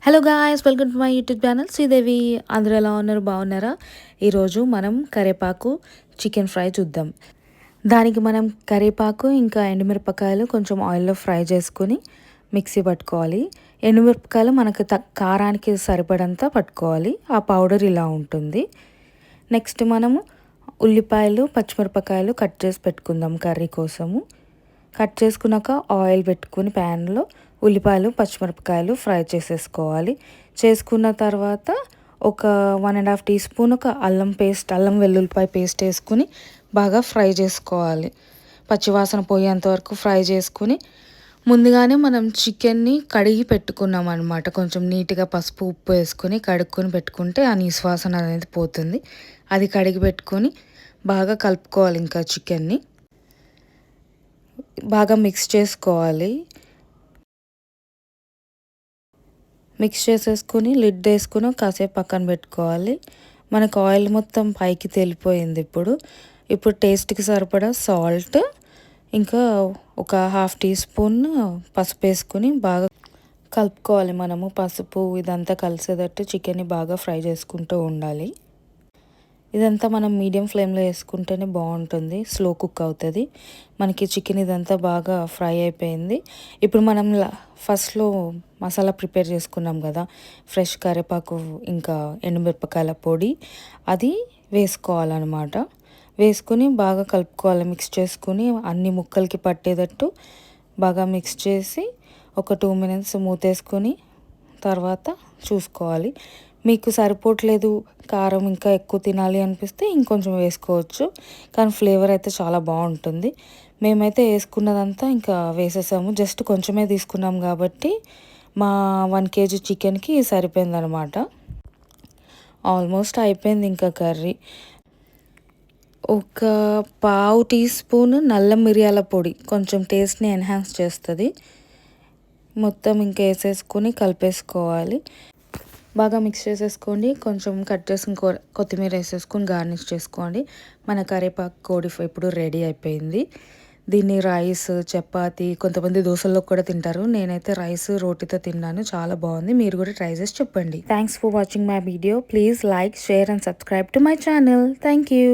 Hello guys, welcome to my YouTube channel Sridevi. అందరూ ఎలా ఉన్నారు? బాగున్నారా? ఈరోజు మనం కరివేపాకు చికెన్ ఫ్రై చూద్దాం. దానికి మనం కరివేపాకు ఇంకా ఎండుమిరపకాయలు కొంచెం ఆయిల్లో ఫ్రై చేసుకొని మిక్సీ పట్టుకోవాలి. ఎండుమిరపకాయలు మనకు కారానికి సరిపడంత పట్టుకోవాలి. ఆ పౌడర్ ఇలా ఉంటుంది. నెక్స్ట్ మనము ఉల్లిపాయలు పచ్చిమిరపకాయలు కట్ చేసి పెట్టుకుందాం కర్రీ కోసము. కట్ చేసుకున్నాక ఆయిల్ పెట్టుకుని ప్యాన్లో ఉల్లిపాయలు పచ్చిమిరపకాయలు ఫ్రై చేసేసుకోవాలి. చేసుకున్న తర్వాత ఒక 1.5 టీ స్పూన్ ఒక అల్లం వెల్లుల్లిపాయ పేస్ట్ వేసుకుని బాగా ఫ్రై చేసుకోవాలి. పచ్చివాసన పోయేంత వరకు ఫ్రై చేసుకుని ముందుగానే మనం చికెన్ని కడిగి పెట్టుకున్నాం అనమాట. కొంచెం నీట్గా పసుపు ఉప్పు వేసుకొని కడుక్కొని పెట్టుకుంటే ఆ నిశ్వాసన అనేది పోతుంది. అది కడిగి పెట్టుకొని బాగా కలుపుకోవాలి. ఇంకా చికెన్ని బాగా మిక్స్ చేసుకోవాలి. మిక్స్ చేసేసుకుని లిడ్ వేసుకుని కాసేపు పక్కన పెట్టుకోవాలి. మనకు ఆయిల్ మొత్తం పైకి తేలిపోయింది. ఇప్పుడు టేస్ట్కి సరిపడా సాల్ట్, ఇంకా ఒక 1/2 టీ స్పూన్ పసుపు వేసుకుని బాగా కలుపుకోవాలి. మనము పసుపు ఇదంతా కలిసేటట్టు చికెన్ని బాగా ఫ్రై చేసుకుంటూ ఉండాలి. ఇదంతా మనం మీడియం ఫ్లేమ్లో వేసుకుంటేనే బాగుంటుంది. స్లో కుక్ అవుతుంది. మనకి చికెన్ ఇదంతా బాగా ఫ్రై అయిపోయింది. ఇప్పుడు మనం ఫస్ట్లో మసాలా ప్రిపేర్ చేసుకున్నాం కదా, ఫ్రెష్ కరివేపాకు ఇంకా ఎండుమిరపకాయల పొడి, అది వేసుకోవాలన్నమాట. వేసుకుని బాగా కలుపుకోవాలి. మిక్స్ చేసుకుని అన్ని ముక్కలకి పట్టేటట్టు బాగా మిక్స్ చేసి ఒక 2 మినిట్స్ మూతేసుకొని తర్వాత చూసుకోవాలి. మీకు సరిపోవట్లేదు, కారం ఇంకా ఎక్కువ తినాలి అనిపిస్తే ఇంకొంచెం వేసుకోవచ్చు. కానీ ఫ్లేవర్ అయితే చాలా బాగుంటుంది. మేమైతే వేసుకున్నదంతా ఇంకా వేసేసాము. జస్ట్ కొంచెమే తీసుకున్నాం కాబట్టి మా 1 కేజీ చికెన్కి సరిపోయిందనమాట. ఆల్మోస్ట్ అయిపోయింది ఇంకా కర్రీ. ఒక 1/2 టీ స్పూన్ నల్ల మిరియాల పొడి కొంచెం టేస్ట్ని ఎన్హాన్స్ చేస్తుంది. మొత్తం ఇంకా వేసేసుకొని కలిపేసుకోవాలి. బాగా మిక్స్ చేసేసుకోండి. కొంచెం కట్ చేసిన కొత్తిమీర వేసేసుకొని గార్నిష్ చేసుకోండి. మన కరివేపాకు కోడి ఇప్పుడు రెడీ అయిపోయింది. దీన్ని రైస్, చపాతి, కొంతమంది దోశల్లో కూడా తింటారు. నేనైతే రైస్ రోటీతో తిన్నాను. చాలా బాగుంది. మీరు కూడా ట్రై చేసి చెప్పండి. Thanks for watching my video. Please like, share and subscribe to my channel. Thank you.